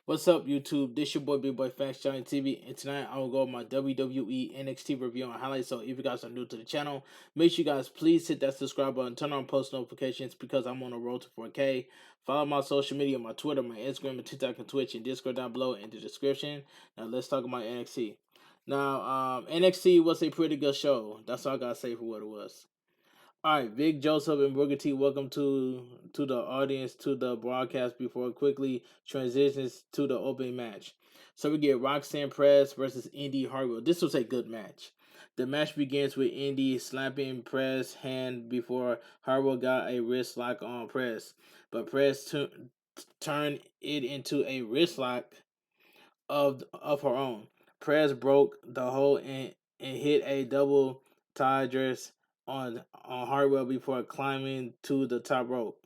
What's up, YouTube? This your boy Bigboyfactsjonnytv, and tonight I will go over my WWE NXT review and highlights. So, if you guys are new to the channel, make sure you guys please hit that subscribe button, turn on post notifications because I'm on a road to 4K. Follow my social media, my Twitter, my Instagram, and TikTok, and Twitch, and Discord down below in the description. Now, let's talk about NXT. Now, NXT was a pretty good show. That's all I gotta say for what it was. All right, Vic Joseph and Booker T, welcome to the audience to the broadcast before it quickly transitions to the opening match. So we get Roxanne Perez versus Indy Hartwell. This was a good match. The match begins with Indy slapping Perez's hand before Hartwell got a wrist lock on Perez, but Perez turned it into a wrist lock of her own. Perez broke the hold and hit a double tigress on Hartwell before climbing to the top rope.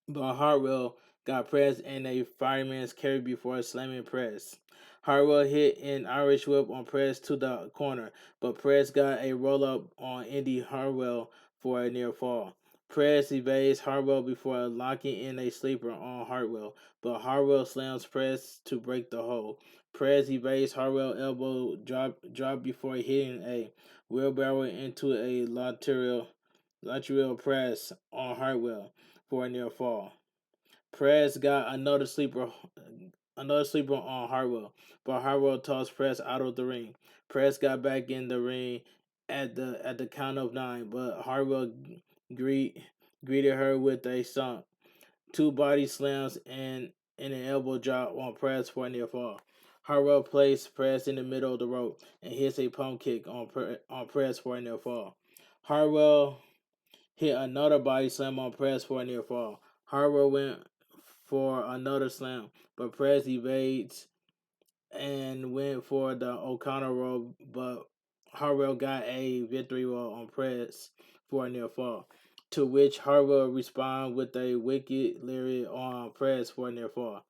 But Hartwell got Perez in a fireman's carry before slamming Perez. Hartwell hit an Irish whip on Perez to the corner, but Perez got a roll up on Indy Hartwell for a near fall. Perez evades Hartwell before locking in a sleeper on Hartwell, but Hartwell slams Perez to break the hold. Perez evades Hartwell elbow drop before hitting a wheelbarrow into a lateral press on Hartwell for a near fall. Perez got another sleeper on Hartwell, but Hartwell tossed Perez out of the ring. Perez got back in the ring at the count of 9, but Hartwell greeted her with a stomp, two body slams, and an elbow drop on Perez for a near fall. Hartwell placed Perez in the middle of the rope and hits a pump kick on Perez for a near fall. Hartwell hit another body slam on Perez for a near fall. Hartwell went for another slam, but Perez evades and went for the O'Connor roll, but Hartwell got a victory roll on Perez for a near fall, to which Hartwell responded with a wicked lariat on Perez for a near fall.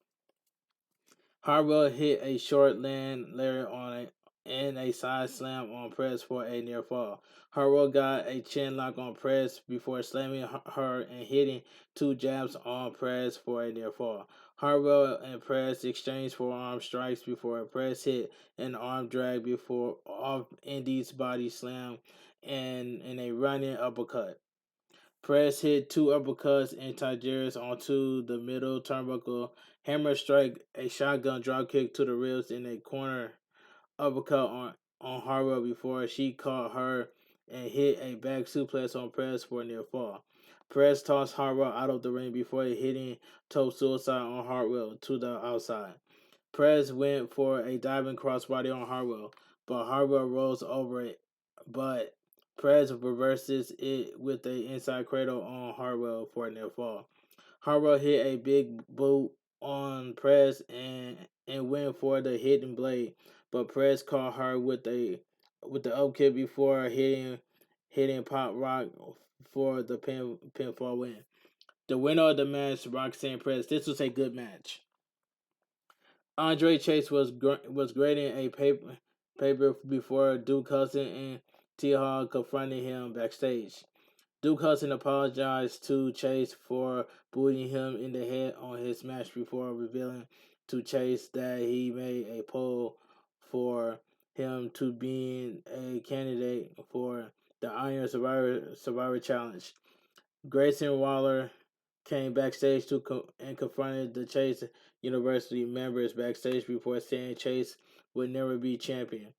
Hartwell hit a short land lariat on it and a side slam on Perez for a near fall. Hartwell got a chin lock on Perez before slamming her and hitting two jabs on Perez for a near fall. Hartwell and Perez exchanged forearm strikes before Perez hit an arm drag before off Indy's body slam and a running uppercut. Perez hit two uppercuts and Tigers onto the middle turnbuckle. Hammer strike a shotgun dropkick to the ribs in a corner uppercut on Hartwell before she caught her and hit a back suplex on Perez for a near fall. Perez tossed Hartwell out of the ring before hitting toe suicide on Hartwell to the outside. Perez went for a diving crossbody on Hartwell, but Hartwell rolls over it. But Perez reverses it with a inside cradle on Hartwell for a near fall. Hartwell hit a big boot on Perez and went for the hidden blade, but Perez caught her with the upkick before hitting Pop Rock for the pinfall win. The winner of the match, Roxanne Perez. This was a good match. Andre Chase was grading a paper before Duke Hudson and T Hall confronted him backstage. Duke Hudson apologized to Chase for booting him in the head on his match before revealing to Chase that he made a poll for him to being a candidate for the Iron Survivor Challenge. Grayson Waller came backstage and confronted the Chase University members backstage before saying Chase would never be champion.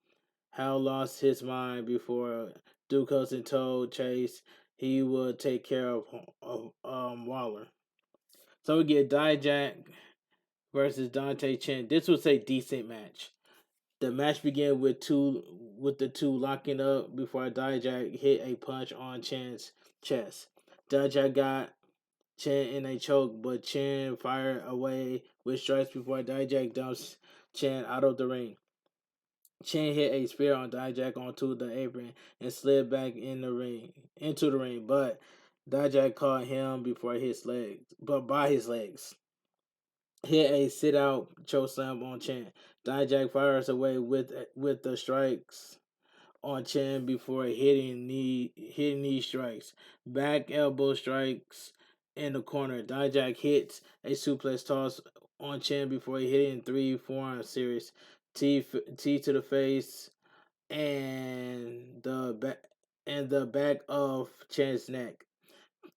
Hal lost his mind before Duke Hudson told Chase he would take care of Waller. So we get Dijak versus Dante Chen. This was a decent match. The match began with the two locking up before Dijak hit a punch on Chen's chest. Dijak got Chen in a choke, but Chen fired away with strikes before Dijak dumps Chen out of the ring. Chen hit a spear on Dijak onto the apron and slid back into the ring, but Dijak caught him by his legs. Hit a sit out chokeslam on Chen. Dijak fires away with the strikes on Chen before hitting knee strikes. Back elbow strikes in the corner. Dijak hits a suplex toss on chin before hitting three forearm series, T to the face and the back of Chen's neck.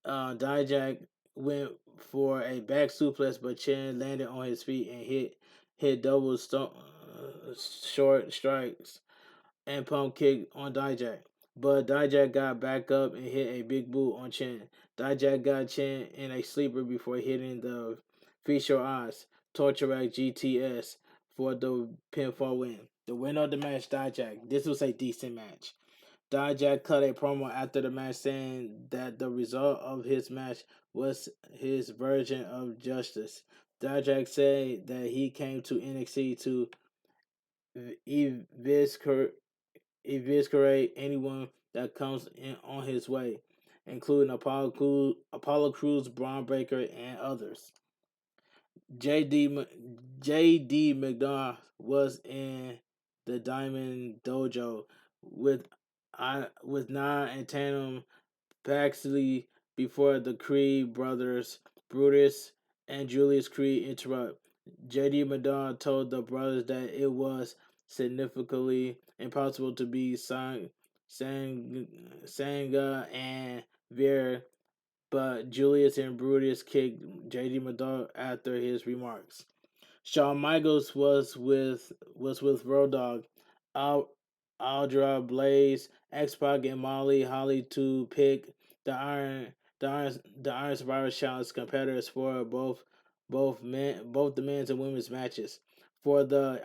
Dijak went for a back suplex, but Chen landed on his feet and hit double short strikes and pump kick on Dijak. But Dijak got back up and hit a big boot on Chen. Dijak got Chen in a sleeper before hitting the Feature Odds Torturak GTS for the pinfall win. The winner of the match, Dijak. This was a decent match. Dijak cut a promo after the match saying that the result of his match was his version of justice. Dijak said that he came to NXT to eviscerate anyone that comes in on his way, including Apollo Crews, Braun Breaker, and others. JD JD McDonough was in the Diamond Dojo with with Nye and Tatum Paxley before the Creed brothers, Brutus and Julius Creed, interrupt. JD Madonna told the brothers that it was significantly impossible to be Sanga and Veer, but Julius and Brutus kicked JD Madonna after his remarks. Shawn Michaels was with Road Dogg, Al, Aldra Blaze, X Pac, and Molly Holly to pick the Iron Survivor Challenge competitors for both the men's and women's matches. For the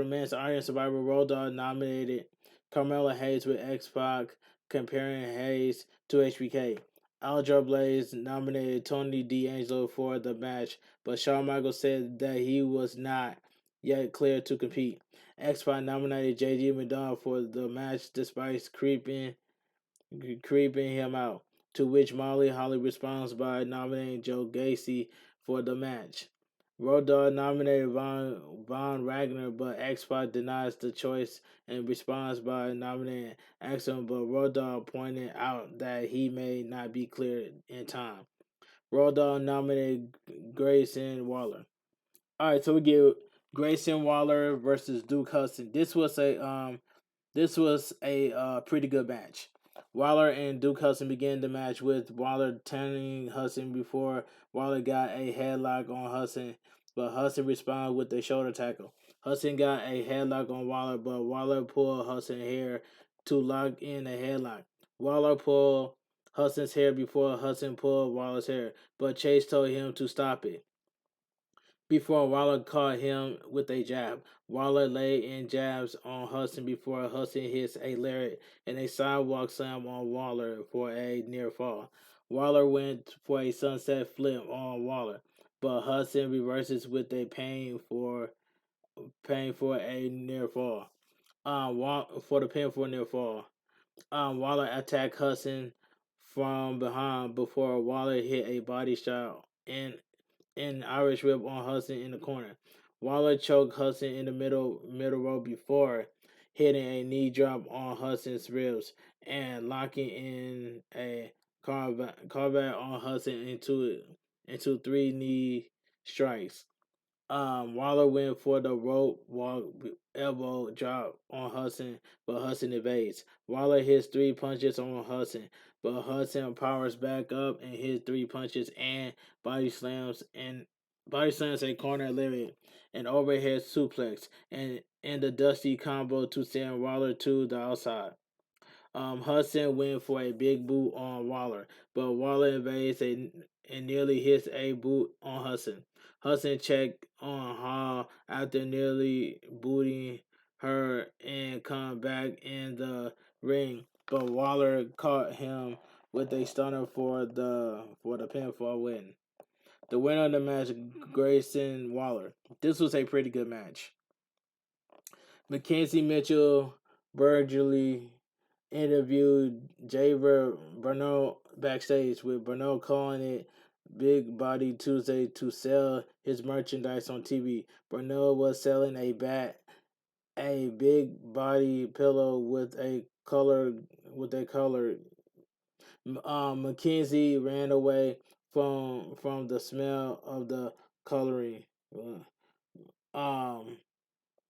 men's Iron Survivor, Road Dogg nominated Carmella Hayes with X Pac, comparing Hayes to HBK. Aldra Blaze nominated Tony D'Angelo for the match, but Shawn Michaels said that he was not yet clear to compete. X-Pac nominated JD McDonald for the match despite creeping him out, to which Molly Holly responds by nominating Joe Gacy for the match. Road Dogg nominated Von Wagner, but X-Pac denies the choice and responds by nominating Axel, but Road Dogg pointed out that he may not be cleared in time. Road Dogg nominated Grayson Waller. All right, so we get Grayson Waller versus Duke Hudson. This was a pretty good match. Waller and Duke Hudson began the match with Waller turning Hudson before Waller got a headlock on Hudson, but Hudson responded with a shoulder tackle. Hudson got a headlock on Waller, but Waller pulled Hudson's hair to lock in a headlock. Waller pulled Hudson's hair before Hudson pulled Waller's hair, but Chase told him to stop it. Before Waller caught him with a jab, Waller laid in jabs on Hudson before Hudson hits a lariat and a sidewalk slam on Waller for a near fall. Waller went for a sunset flip on Waller, but Hudson reverses with a pain for a near fall. For the pin for a near fall. Waller attacked Hudson from behind before Waller hit a body shot and Irish whip on Hudson in the corner. Waller choked Hudson in the middle row before hitting a knee drop on Hudson's ribs and locking in a carbat on Hudson into three knee strikes. Waller went for the rope walk elbow drop on Hudson, but Hudson evades. Waller hits three punches on Hudson, but Hudson powers back up and hits three punches and body slams and body slams a corner lariat, an overhead suplex, and the Dusty combo to send Waller to the outside. Hudson went for a big boot on Waller, but Waller evades and nearly hits a boot on Hudson. Hudson checked on Hall after nearly booting her and come back in the ring, but Waller caught him with a stunner for the pinfall win. The winner of the match, Grayson Waller. This was a pretty good match. Mackenzie Mitchell, Burgley interviewed Javier Bernal backstage, with Bernal calling it Big Body Tuesday to sell his merchandise on TV. Bernal was selling a big body pillow with a color. Mackenzie ran away from the smell of the coloring. Um,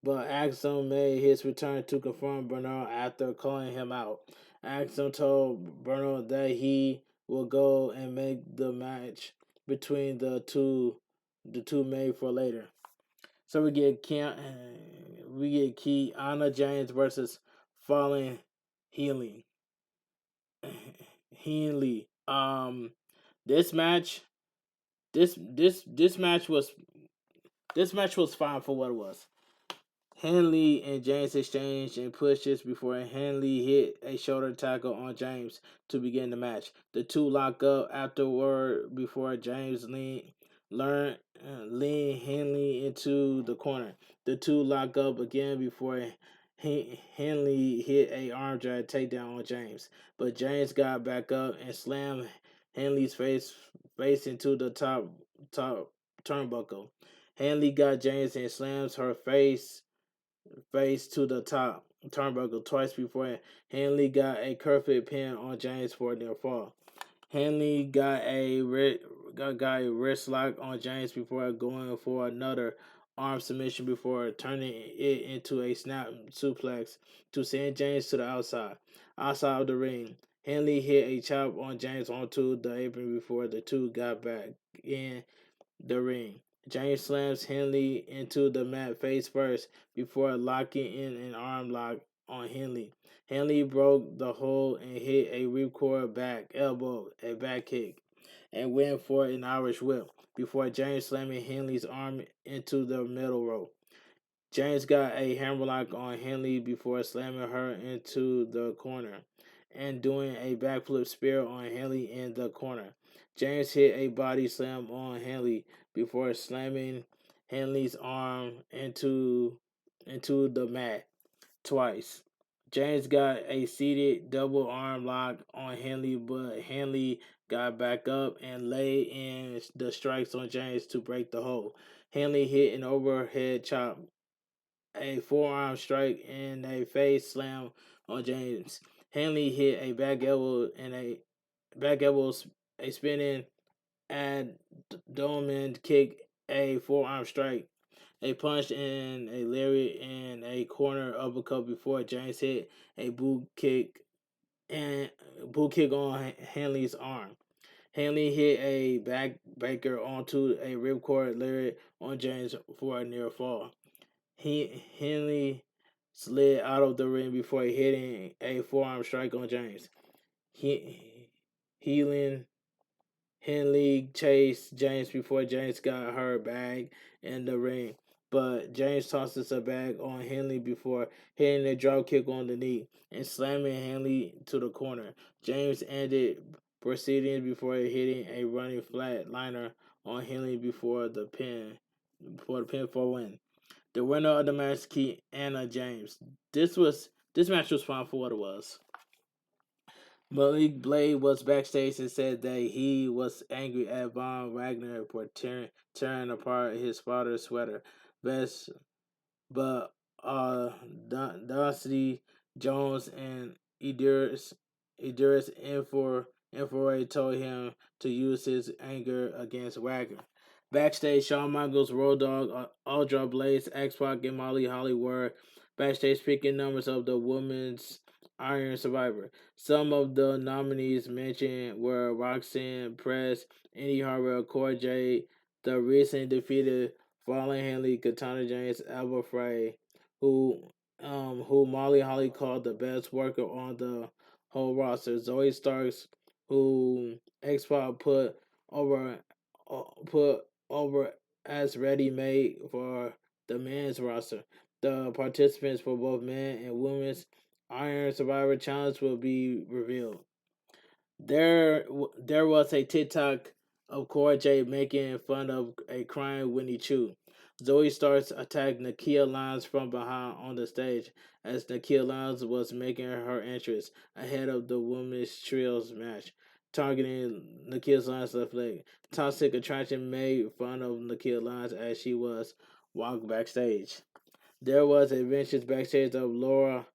but Axel made his return to confront Bernal after calling him out. Axel told Bernal that he will go and make the match between the two made for later. So we get Key Anna James versus Fallen Healing. Healy. This match, this match was fine for what it was. Henley and James exchanged and pushes before Henley hit a shoulder tackle on James to begin the match. The two lock up afterward before James lean Henley into the corner. The two lock up again before Henley hit a arm drag takedown on James. But James got back up and slammed Henley's face into the top turnbuckle. Henley got James and slams her face to the top turnbuckle twice before Hanley got a perfect pin on James for their fall. Hanley got a wrist lock on James before going for another arm submission before turning it into a snap suplex to send James to the outside of the ring. Hanley hit a chop on James onto the apron before the two got back in the ring. James slams Henley into the mat face first before locking in an arm lock on Henley. Henley broke the hold and hit a ripcord back elbow, a back kick, and went for an Irish whip before James slamming Henley's arm into the middle rope. James got a hammerlock on Henley before slamming her into the corner and doing a backflip spear on Henley in the corner. James hit a body slam on Henley before slamming Henley's arm into the mat twice. James got a seated double arm lock on Henley, but Henley got back up and laid in the strikes on James to break the hold. Henley hit an overhead chop, a forearm strike, and a face slam on James. Hanley hit a back elbow and back elbow, a spinning abdomen kick, a forearm strike, a punch, and a lariat, and a corner uppercut before James hit a boot kick on Hanley's arm. Hanley hit a backbreaker onto a ripcord lariat on James for a near fall. Henley slid out of the ring before hitting a forearm strike on James. Healing Henley chased James before James got her bag in the ring, but James tosses a bag on Henley before hitting a drop kick on the knee and slamming Henley to the corner. James ended proceedings before hitting a running flat liner on Henley before the pin for a win. The winner of the match, Anna James. This match was fine for what it was. Malik Blade was backstage and said that he was angry at Von Wagner for tearing apart his father's sweater vest, but Dusty Jones and Idris Infore told him to use his anger against Wagner. Backstage, Shawn Michaels, Road Dogg, Aldra Blaze, X-Pac, and Molly Holly were backstage picking numbers of the Women's Iron Survivor. Some of the nominees mentioned were Roxanne Press, Indy Hartwell, Cora Jade, the recent defeated Fallen Henley, Katana James, Alba Frey, who Molly Holly called the best worker on the whole roster. Zoe Starks, who X-Pac over put over as ready made for the men's roster. The participants for both men and women's Iron Survivor Challenge will be revealed. There was a TikTok of Cora Jade making fun of a crying Winnie Chu. Zoe Starks attacked Nakia Lyons from behind on the stage as Nakia Lyons was making her entrance ahead of the women's trios match, targeting Nakia Lyons' left leg. Toxic Attraction made fun of Nakia Lyons as she was walked backstage. There was a vintage backstage of Laura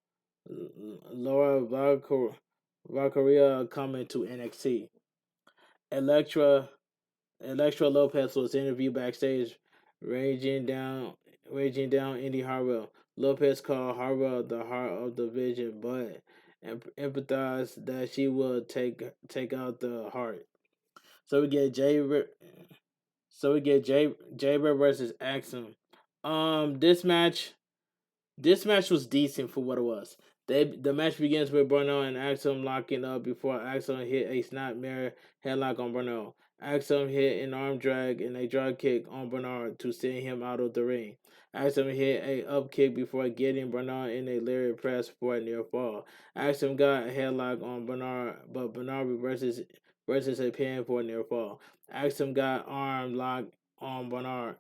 Valkyria coming to NXT. Electra Electro Lopez was interviewed backstage, raging down, raging down Indy Hartwell. Lopez called Hartwell the heart of the vision, but empathized that she would take out the heart. So we get Jaber versus Axum. This match was decent for what it was. The match begins with Bruno and Axum locking up before Axum hit a snapmare headlock on Bruno. Axum hit an arm drag and a drop kick on Bernard to send him out of the ring. Axum hit a up kick before getting Bernard in a lariat press for a near fall. Axum got a headlock on Bernard, but Bernard reverses a pin for a near fall. Axum got arm lock on Bernard,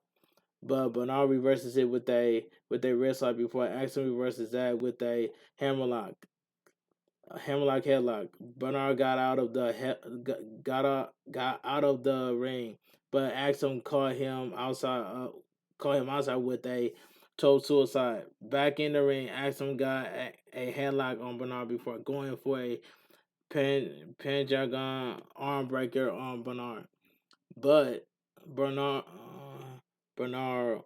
but Bernard reverses it with a wrist lock before Axel reverses that with a hammerlock, hammerlock headlock. Bernard got out of the ring, but Axel caught him outside with a toe suicide. Back in the ring, Axel got a headlock on Bernard before going for a Pentagon arm breaker on Bernard. But Bernard Bernard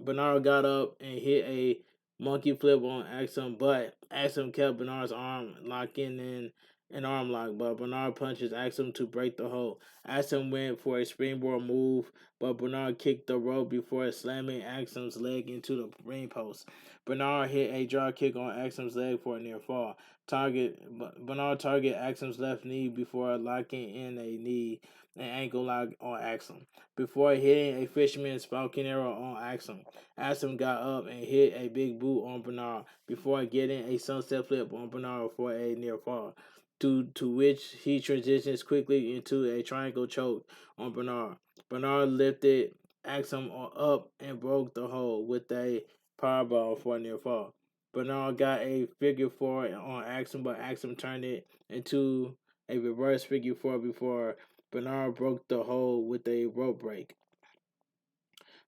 Bernard got up and hit a monkey flip on Axum, but Axum kept Bernard's arm locking in an arm lock, but Bernard punches Axum to break the hold. Axum went for a springboard move, but Bernard kicked the rope before slamming Axum's leg into the ring post. Bernard hit a drop kick on Axum's leg for a near fall. Bernard target Axum's left knee before locking in a knee and ankle lock on Axum before hitting a fisherman's falcon arrow on Axum. Axum got up and hit a big boot on Bernard before getting a sunset flip on Bernard for a near fall, to which he transitions quickly into a triangle choke on Bernard. Bernard lifted Axum up and broke the hold with a powerbomb for a near fall. Bernard got a figure four on Axum, but Axum turned it into a reverse figure four before Bernard broke the hold with a rope break.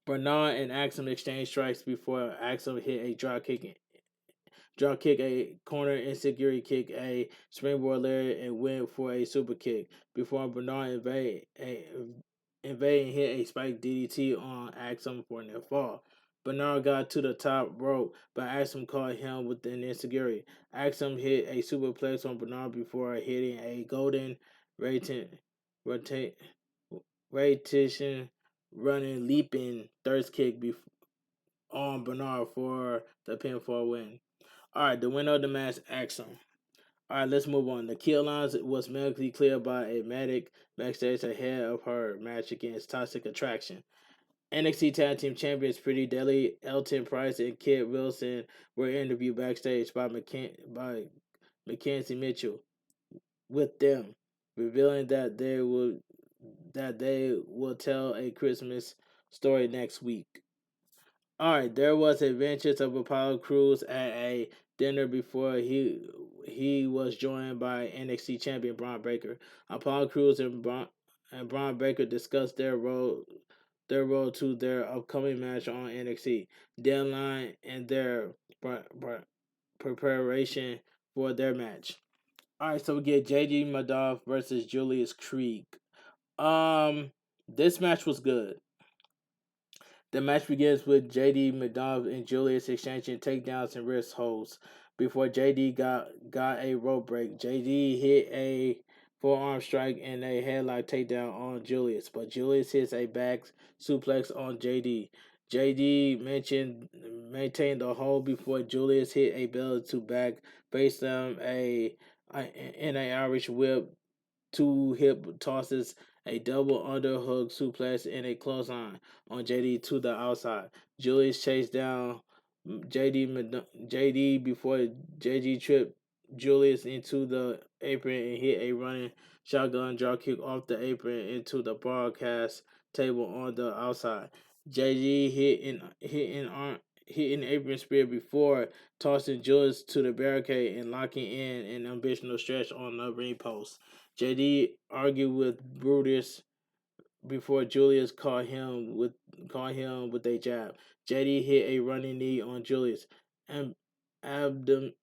Bernard and Axum exchanged strikes before Axum hit a drop kick, a corner insecurity kick, a springboard lariat, and went for a super kick before Bernard invade and hit a spike DDT on Axum for a near fall. Bernard got to the top rope, but Axum caught him with an insecurity. Axum hit a superplex on Bernard before hitting a golden rotation, rotation running, leaping thirst kick on Bernard for the pinfall win. All right, the winner of the match, Axum. All right, let's move on. The kill lines was medically cleared by a medic backstage ahead of her match against Toxic Attraction. NXT Tag Team Champions Pretty Deadly, Elton Price, and Kid Wilson were interviewed backstage by Mackenzie Mitchell with them, revealing that they will tell a Christmas story next week. All right, there was adventures of Apollo Crews at a dinner before he was joined by NXT champion Braun Breaker. Apollo Crews and Braun Breaker discussed their role to their upcoming match on NXT, deadline, and their preparation for their match. All right, so we get JD Madoff versus Julius Krieg. This match was good. The match begins with JD McDonald and Julius exchanging takedowns and wrist holds. Before JD got a rope break, JD hit a forearm strike and a headlock takedown on Julius, but Julius hits a back suplex on JD. JD maintained the hold before Julius hit a belly to back face down in a Irish whip, two hip tosses, a double underhook suplex, and a clothesline on JD to the outside. Julius chased down JD before JD tripped Julius into the apron and hit a running shotgun drop kick off the apron into the broadcast table on the outside. JD hit an apron spear before tossing Julius to the barricade and locking in an ambitional stretch on the ring post. JD argued with Brutus before Julius caught him with a jab. JD hit a running knee on Julius and abdomen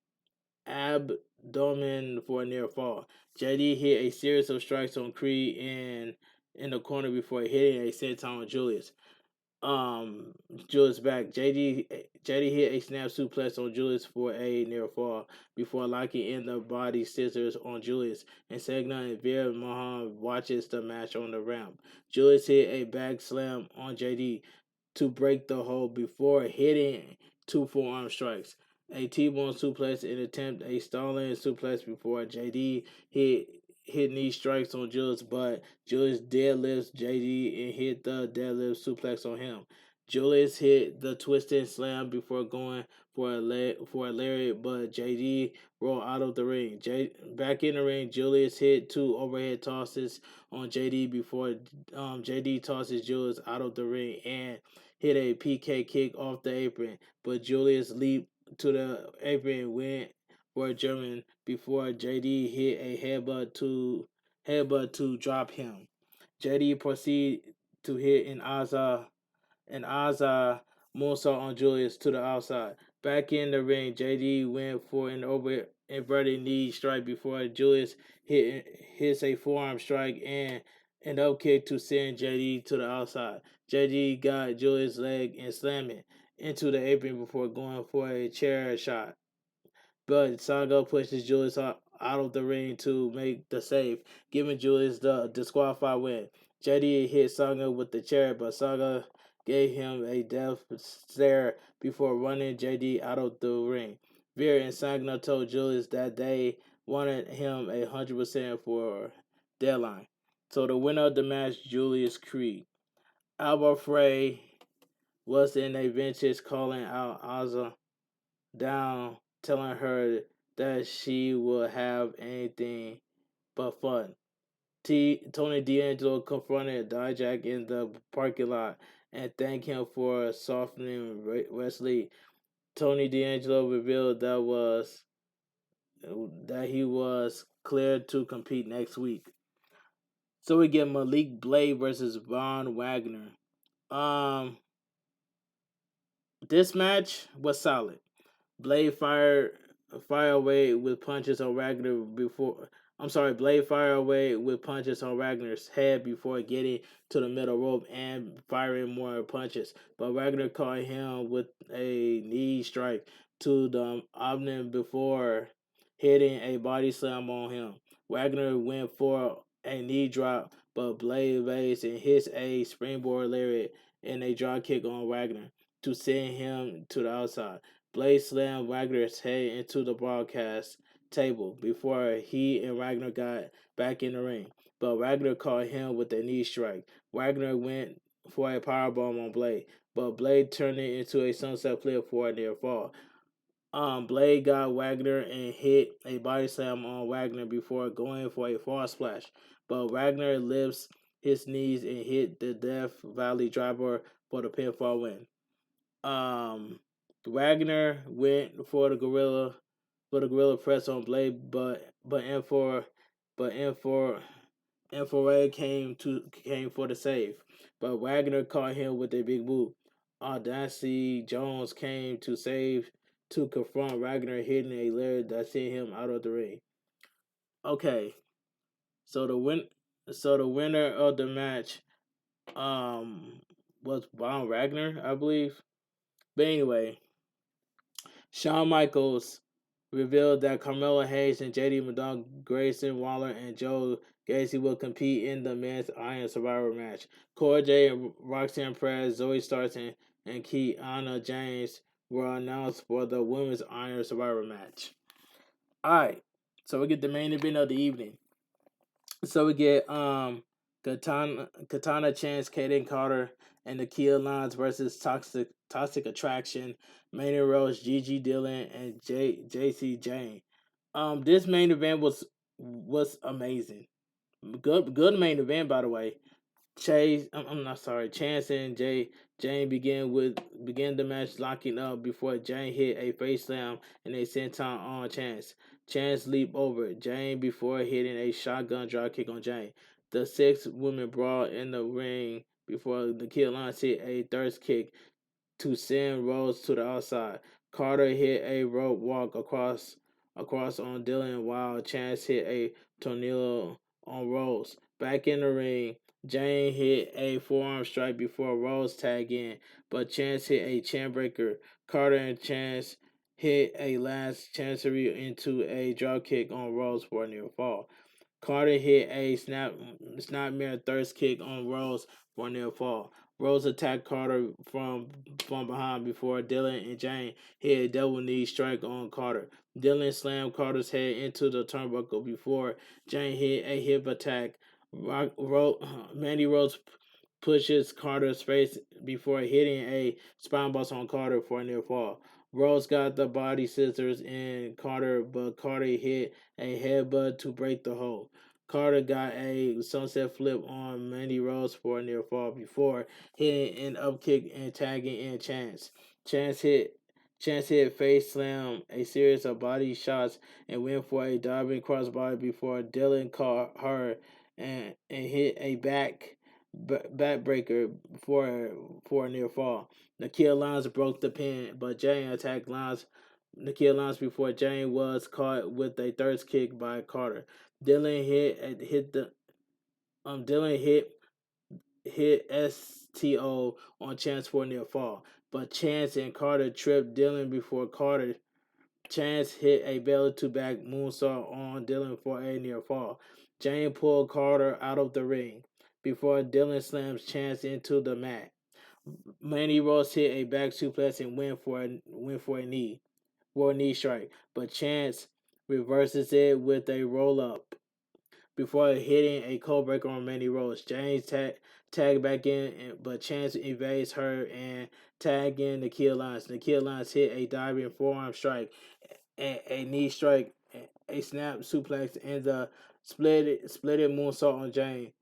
for a near fall. JD hit a series of strikes on Creed and in the corner before hitting a senton on Julius. Um, Julius back. JD hit a snap suplex on Julius for a near fall before locking in the body scissors on Julius. And Segna and Veer Mahan watches the match on the ramp. Julius hit a back slam on JD to break the hold before hitting two forearm strikes. A T-bone suplex and attempt a stalling suplex before JD hit knee strikes on Julius, but Julius deadlifts JD and hit the deadlift suplex on him. Julius hit the twisted slam before going for a lariat, but JD rolled out of the ring. Back in the ring, Julius hit two overhead tosses on JD before JD tosses Julius out of the ring and hit a PK kick off the apron, but Julius leaped to the apron and went for a German before JD hit a headbutt to drop him. JD proceeded to hit an Asa moonsault on Julius to the outside. Back in the ring, JD went for an inverted knee strike before Julius hits a forearm strike and an up kick to send JD to the outside. JD got Julius' leg and slammed it into the apron before going for a chair shot. But Saga pushes Julius out of the ring to make the save, giving Julius the disqualified win. JD hit Saga with the chair, but Saga gave him a death stare before running JD out of the ring. Veer and Sagna told Julius that they wanted him 100% for deadline. So the winner of the match, Julius Creed. Alba Frey was in a vintage calling out Asa down, telling her that she would have anything but fun. Tony D'Angelo confronted Dijak in the parking lot and thanked him for softening Wesley. Tony D'Angelo revealed that he was cleared to compete next week. So we get Malik Blade versus Von Wagner. Um, this match was solid. Blade fire away with punches on Ragnar before. I'm sorry, Blade fire away with punches on Ragnar's head before getting to the middle rope and firing more punches. But Ragnar caught him with a knee strike to the abdomen before hitting a body slam on him. Wagner went for a knee drop, but Blade evades and hits a springboard lariat and a drop kick on Wagner to send him to the outside. Blade slammed Wagner's head into the broadcast table before he and Wagner got back in the ring. But Wagner caught him with a knee strike. Wagner went for a powerbomb on Blade, but Blade turned it into a sunset flip for a near fall. Blade got Wagner and hit a body slam on Wagner before going for a fall splash. But Wagner lifts his knees and hit the Death Valley driver for the pinfall win. Wagner went for the gorilla press on Blade, but Infrared came for the save. But Wagner caught him with a big boot. Audacity Jones came to confront Wagner, hitting a lariat that sent him out of the ring. Okay, so the winner of the match was Von Wagner, I believe. But anyway, Shawn Michaels revealed that Carmelo Hayes and JD McDonald, Grayson Waller, and Joe Gacy will compete in the men's Iron Survivor match. Cora J and Roxanne Perez, Zoe Starks, and Kiana James were announced for the women's Iron Survivor match. Alright, so we get the main event of the evening. So we get Katana Chance, Kaden Carter, and the Kia Lines versus Toxic Attraction, Manny Rose, Gigi Dillon, and JC Jane. This main event was amazing. Good main event, by the way. I'm not sorry. Chance and Jane began the match locking up before Jane hit a face slam and a senton on Chance. Chance leaped over Jane before hitting a shotgun drop kick on Jane. The six women brawl in the ring before the Kid Lions hit a thirst kick to send Rose to the outside. Carter hit a rope walk across on Dylan while Chance hit a tornado on Rose. Back in the ring, Jane hit a forearm strike before Rose tagged in, but Chance hit a chain breaker. Carter and Chance hit a last chancery into a drop kick on Rose for a near fall. Carter hit a snapmare thirst kick on Rose for a near fall. Rose attacked Carter from behind before Dylan and Jane hit a double knee strike on Carter. Dylan slammed Carter's head into the turnbuckle before Jane hit a hip attack. Mandy Rose pushes Carter's face before hitting a spine bust on Carter for a near fall. Rose got the body scissors in Carter, but Carter hit a headbutt to break the hold. Carter got a sunset flip on Mandy Rose for a near fall before hitting an upkick and tagging in Chance. Chance hit Chance hit face slam, a series of body shots, and went for a diving crossbody before Dylan caught her and hit a backbreaker for a near fall. Nikhil Lyons broke the pin, but Jane attacked Nikhil Lyons before Jane was caught with a third kick by Carter. Dylan Dylan hit STO on Chance for a near fall, but Chance and Carter tripped Dylan before Chance hit a belly to back moonsault on Dylan for a near fall. Jane pulled Carter out of the ring before Dylan slams Chance into the mat. Mandy Rose hit a back suplex and went for a knee strike, but Chance reverses it with a roll up before hitting a cold breaker on Mandy Rose. James tag back in, but Chance evades her and tag in Nikhil Lyons. Nikhil Lyons hit a diving forearm strike, a knee strike, a snap suplex, and the splitted moonsault on Jane.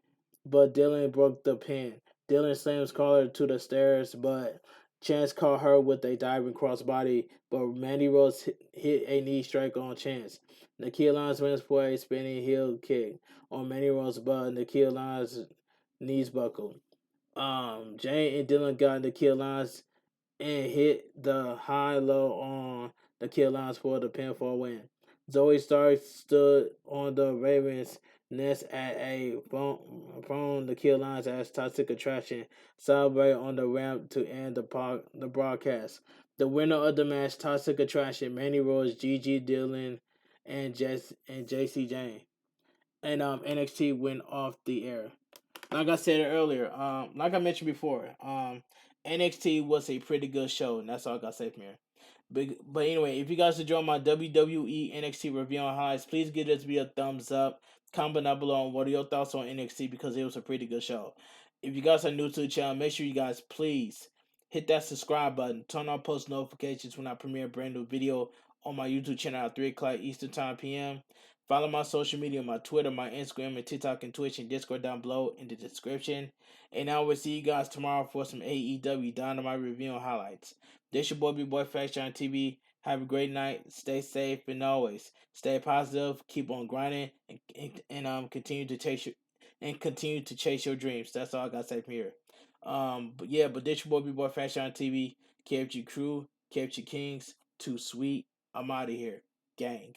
But Dylan broke the pin. Dylan slams Carter to the stairs, but Chance caught her with a diving crossbody, but Mandy Rose hit a knee strike on Chance. Nikhil Lyons wins for a spinning heel kick on Mandy Rose, but Nikhil Lyons' knees buckled. Jane and Dylan got Nikhil Lyons and hit the high low on the kill lines for the pinfall win. Zoe Stark stood on the Ravens' nest at a phone the kill lines as Toxic Attraction celebrate on the ramp to end the broadcast. The winner of the match, Toxic Attraction, Mandy Rose, Gigi Dillon, and JC Jane. And NXT went off the air. Like I said earlier, like I mentioned before, NXT was a pretty good show, and that's all I got to say from here. But anyway, if you guys enjoy my WWE NXT review on highlights, please give this video a thumbs up. Comment down below on what are your thoughts on NXT because it was a pretty good show. If you guys are new to the channel, make sure you guys please hit that subscribe button. Turn on post notifications when I premiere a brand new video on my YouTube channel at 3 o'clock Eastern Time PM. Follow my social media, my Twitter, my Instagram, and TikTok, and Twitch, and Discord down below in the description. And I will see you guys tomorrow for some AEW Dynamite review and highlights. This your boy Bigboyfactsjonnytv. Have a great night. Stay safe and always stay positive. Keep on grinding and continue to chase your dreams. That's all I gotta say from here. But this your boy Bigboyfactsjonnytv. KFG crew, KFG Kings, too sweet. I'm out of here, gang.